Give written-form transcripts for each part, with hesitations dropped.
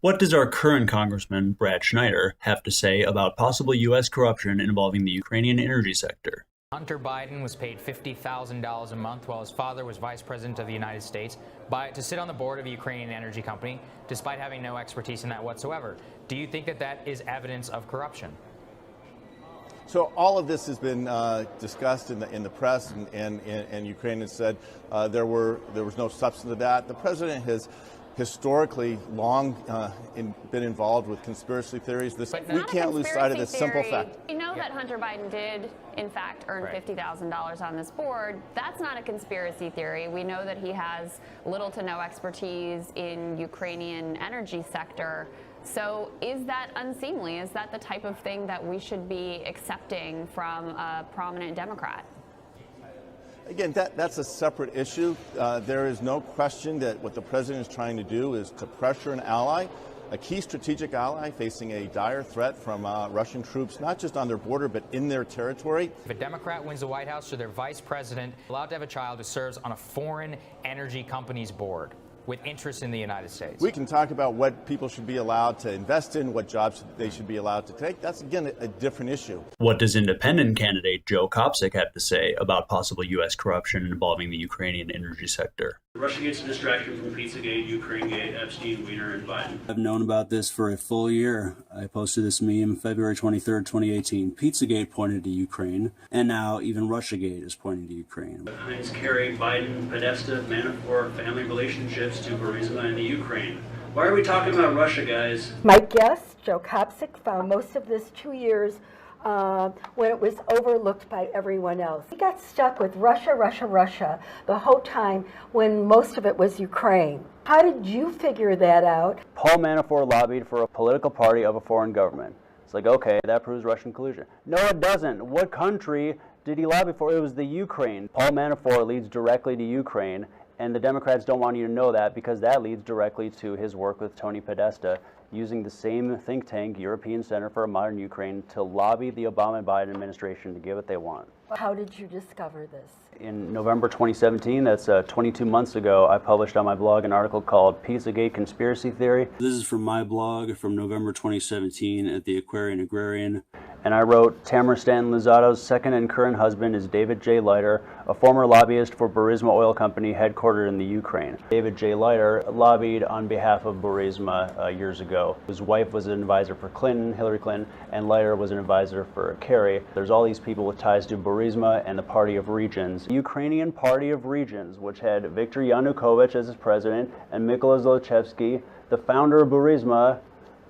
What does our current Congressman, Brad Schneider, have to say about possible U.S. corruption involving the Ukrainian energy sector? Hunter Biden was paid $50,000 a month while his father was vice president of the United States to sit on the board of a Ukrainian energy company, despite having no expertise in that whatsoever. Do you think that that is evidence of corruption? So all of this has been discussed in the press, and Ukraine has said there was no substance to that. The president has historically long been involved with conspiracy theories. We can't lose sight of this simple fact. We know that Hunter Biden did, in fact, earn $50,000 on this board. That's not a conspiracy theory. We know that he has little to no expertise in Ukrainian energy sector. So is that unseemly? Is that the type of thing that we should be accepting from a prominent Democrat? Again, that's a separate issue. There is no question that what the president is trying to do is to pressure an ally, a key strategic ally facing a dire threat from Russian troops, not just on their border, but in their territory. If a Democrat wins the White House, so their vice president allowed to have a child who serves on a foreign energy company's board with interest in the United States. We can talk about what people should be allowed to invest in, what jobs they should be allowed to take. That's, again, a different issue. What does independent candidate Joe Monack have to say about possible U.S. corruption involving the Ukrainian energy sector? Russiagate's a distraction from Pizzagate, Ukrainegate, Epstein, Weiner, and Biden. I've known about this for a full year. I posted this meme February 23rd, 2018. Pizzagate pointed to Ukraine, and now even Russiagate is pointing to Ukraine. Heinz, Kerry, Biden, Podesta, Manafort, family relationships to Burisma and the Ukraine. Why are we talking about Russia, guys? My guest, Joe Monack, found most of this 2 years when it was overlooked by everyone else. He got stuck with Russia, Russia, Russia the whole time when most of it was Ukraine. How did you figure that out? Paul Manafort lobbied for a political party of a foreign government. It's like, okay, that proves Russian collusion. No, it doesn't. What country did he lobby for? It was the Ukraine. Paul Manafort leads directly to Ukraine, and the Democrats don't want you to know that because that leads directly to his work with Tony Podesta, using the same think tank, European Center for a Modern Ukraine, to lobby the Obama and Biden administration to get what they want. How did you discover this? In November 2017, that's 22 months ago, I published on my blog an article called Pizzagate Conspiracy Theory. This is from my blog from November 2017 at the Aquarian Agrarian. And I wrote, Tamara Stanton-Luzato's second and current husband is David J. Leiter, a former lobbyist for Burisma Oil Company headquartered in the Ukraine. David J. Leiter lobbied on behalf of Burisma years ago. His wife was an advisor for Clinton, Hillary Clinton, and Leiter was an advisor for Kerry. There's all these people with ties to Burisma and the Party of Regions. The Ukrainian Party of Regions, which had Viktor Yanukovych as its president and Mykola Zlochevsky, the founder of Burisma,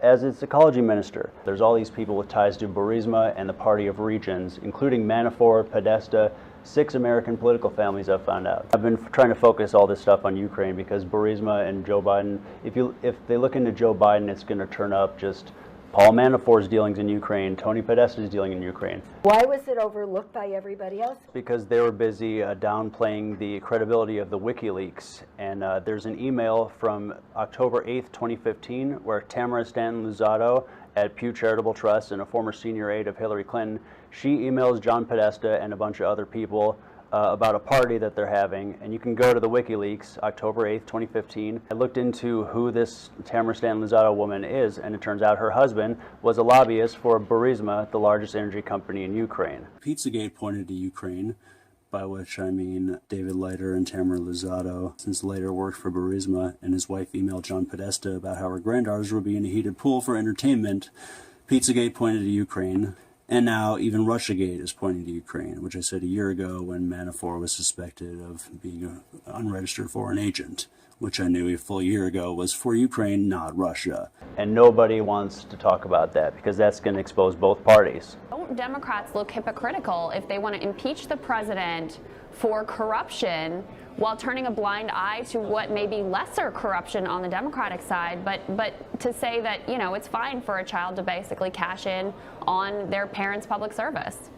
as its ecology minister. There's all these people with ties to Burisma and the Party of Regions, including Manafort, Podesta, 6 American political families I've found out. I've been trying to focus all this stuff on Ukraine because Burisma and Joe Biden, if they look into Joe Biden, it's going to turn up just Paul Manafort's dealings in Ukraine, Tony Podesta's dealing in Ukraine. Why was it overlooked by everybody else? Because they were busy downplaying the credibility of the WikiLeaks. And there's an email from October 8th, 2015, where Tamara Stanton-Luzato at Pew Charitable Trust and a former senior aide of Hillary Clinton, she emails John Podesta and a bunch of other people about a party that they're having, and you can go to the WikiLeaks, October 8th, 2015. I looked into who this Tamara Stanton-Luzato woman is, and it turns out her husband was a lobbyist for Burisma, the largest energy company in Ukraine. Pizzagate pointed to Ukraine, by which I mean David Leiter and Tamara Luzato, since Leiter worked for Burisma, and his wife emailed John Podesta about how her granddaughters were being a heated pool for entertainment. Pizzagate pointed to Ukraine. And now even Russiagate is pointing to Ukraine, which I said a year ago when Manafort was suspected of being an unregistered foreign agent, which I knew a full year ago was for Ukraine, not Russia. And nobody wants to talk about that because that's going to expose both parties. Don't Democrats look hypocritical if they want to impeach the president for corruption while turning a blind eye to what may be lesser corruption on the Democratic side, but to say that, you know, it's fine for a child to basically cash in on their parents' public service?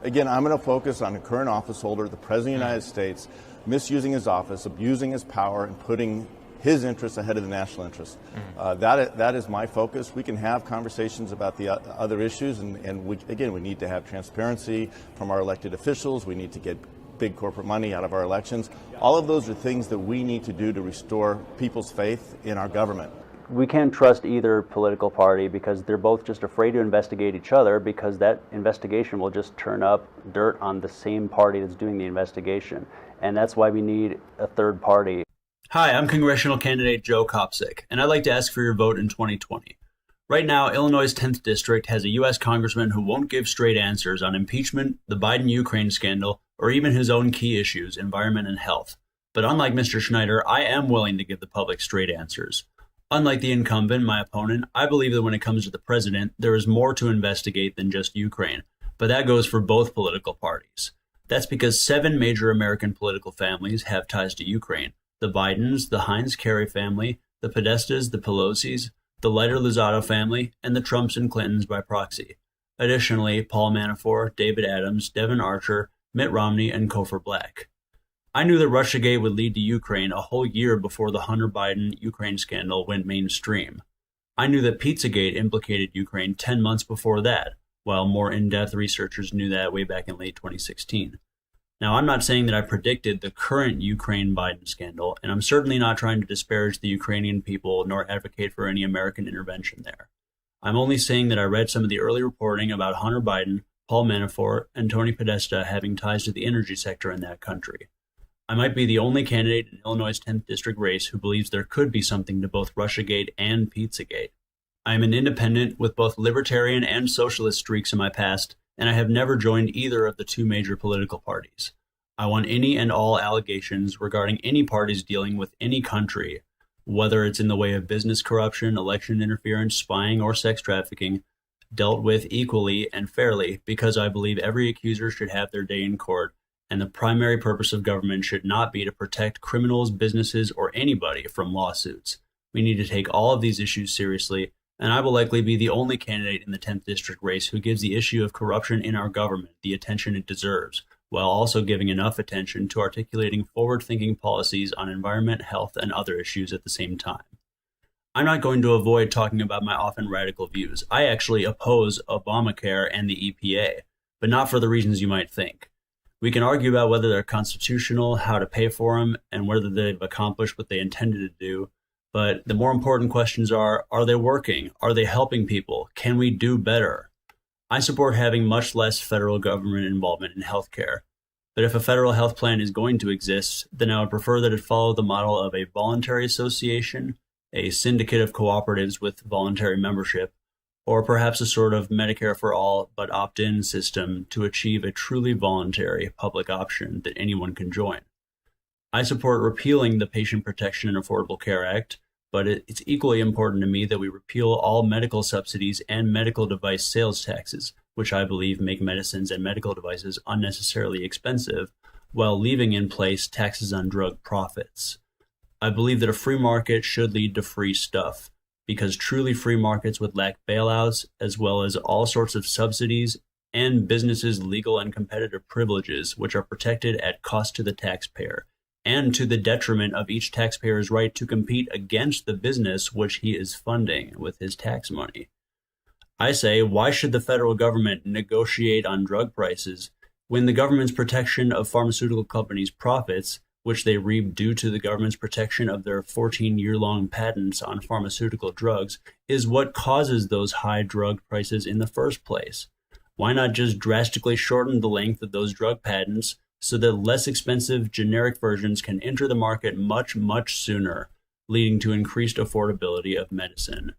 Again, I'm going to focus on the current office holder, the President of the United States, misusing his office, abusing his power, and putting his interests ahead of the national interest. That is my focus. We can have conversations about the other issues, and we need to have transparency from our elected officials. We need to get big corporate money out of our elections. All of those are things that we need to do to restore people's faith in our government. we can't trust either political party because they're both just afraid to investigate each other, because that investigation will just turn up dirt on the same party that's doing the investigation. And that's why we need a third party. Hi, I'm congressional candidate Joe Monack, and I'd like to ask for your vote in 2020. Right now, Illinois' 10th District has a U.S. congressman who won't give straight answers on impeachment, the Biden-Ukraine scandal, or even his own key issues, environment and health. But unlike Mr. Schneider, I am willing to give the public straight answers. Unlike the incumbent, my opponent, I believe that when it comes to the president, there is more to investigate than just Ukraine. But that goes for both political parties. That's because 7 major American political families have ties to Ukraine. The Bidens, the Heinz-Kerry family, the Podestas, the Pelosi's, the Leiter-Luzzatto family, and the Trumps and Clintons by proxy. Additionally, Paul Manafort, David Adams, Devin Archer, Mitt Romney, and Cofer Black. I knew that Russiagate would lead to Ukraine a whole year before the Hunter Biden Ukraine scandal went mainstream. I knew that Pizzagate implicated Ukraine 10 months before that, while more in-depth researchers knew that way back in late 2016. Now, I'm not saying that I predicted the current Ukraine-Biden scandal, and I'm certainly not trying to disparage the Ukrainian people nor advocate for any American intervention there. I'm only saying that I read some of the early reporting about Hunter Biden, Paul Manafort, and Tony Podesta having ties to the energy sector in that country. I might be the only candidate in Illinois' 10th District race who believes there could be something to both Russiagate and Pizzagate. I am an independent with both libertarian and socialist streaks in my past, and I have never joined either of the 2 major political parties. I want any and all allegations regarding any parties dealing with any country, whether it's in the way of business corruption, election interference, spying, or sex trafficking, dealt with equally and fairly, because I believe every accuser should have their day in court, and the primary purpose of government should not be to protect criminals, businesses, or anybody from lawsuits. We need to take all of these issues seriously, and I will likely be the only candidate in the 10th District race who gives the issue of corruption in our government the attention it deserves, while also giving enough attention to articulating forward-thinking policies on environment, health, and other issues at the same time. I'm not going to avoid talking about my often radical views. I actually oppose Obamacare and the EPA, but not for the reasons you might think. We can argue about whether they're constitutional, how to pay for them, and whether they've accomplished what they intended to do. But the more important questions are they working? Are they helping people? Can we do better? I support having much less federal government involvement in healthcare. But if a federal health plan is going to exist, then I would prefer that it follow the model of a voluntary association, a syndicate of cooperatives with voluntary membership, or perhaps a sort of Medicare for all but opt-in system to achieve a truly voluntary public option that anyone can join. I support repealing the Patient Protection and Affordable Care Act, but it's equally important to me that we repeal all medical subsidies and medical device sales taxes, which I believe make medicines and medical devices unnecessarily expensive, while leaving in place taxes on drug profits. I believe that a free market should lead to free stuff, because truly free markets would lack bailouts, as well as all sorts of subsidies and businesses' legal and competitive privileges, which are protected at cost to the taxpayer, and to the detriment of each taxpayer's right to compete against the business which he is funding with his tax money. I say, why should the federal government negotiate on drug prices when the government's protection of pharmaceutical companies' profits, which they reap due to the government's protection of their 14-year-long patents on pharmaceutical drugs, is what causes those high drug prices in the first place? Why not just drastically shorten the length of those drug patents so that less expensive generic versions can enter the market much, much sooner, leading to increased affordability of medicine?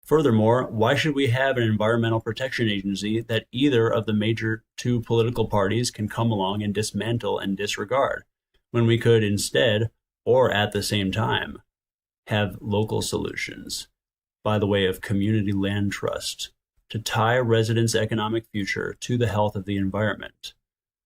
Furthermore, why should we have an environmental protection agency that either of the major 2 political parties can come along and dismantle and disregard, when we could instead, or at the same time, have local solutions by the way of community land trust to tie residents' economic future to the health of the environment?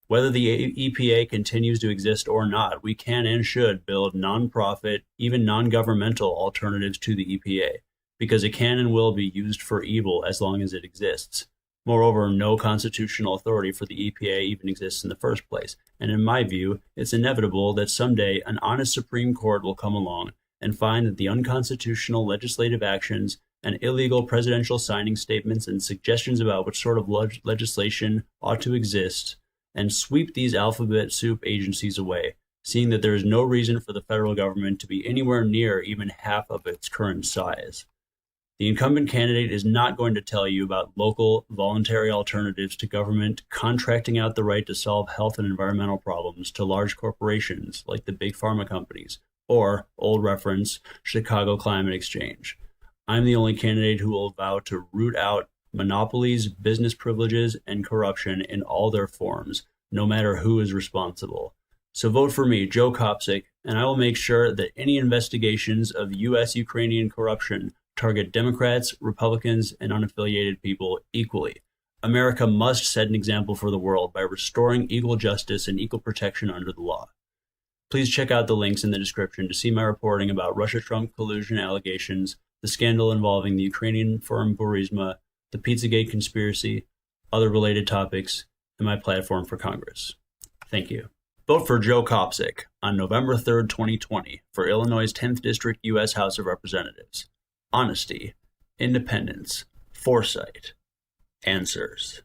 Whether the EPA continues to exist or not, we can and should build nonprofit, even non-governmental alternatives to the EPA, because it can and will be used for evil as long as it exists. Moreover, no constitutional authority for the EPA even exists in the first place, and in my view, it's inevitable that someday an honest Supreme Court will come along and find that the unconstitutional legislative actions and illegal presidential signing statements and suggestions about what sort of legislation ought to exist and sweep these alphabet soup agencies away, seeing that there is no reason for the federal government to be anywhere near even half of its current size. The incumbent candidate is not going to tell you about local, voluntary alternatives to government contracting out the right to solve health and environmental problems to large corporations like the big pharma companies, or, old reference, Chicago Climate Exchange. I'm the only candidate who will vow to root out monopolies, business privileges, and corruption in all their forms, no matter who is responsible. So vote for me, Joe Kopsik, and I will make sure that any investigations of U.S.-Ukrainian corruption target Democrats, Republicans, and unaffiliated people equally. America must set an example for the world by restoring equal justice and equal protection under the law. Please check out the links in the description to see my reporting about Russia-Trump collusion allegations, the scandal involving the Ukrainian firm Burisma, the Pizzagate conspiracy, other related topics, and my platform for Congress. Thank you. Vote for Joe Kopsik on November 3rd, 2020 for Illinois' 10th District U.S. House of Representatives. Honesty, independence, foresight, answers.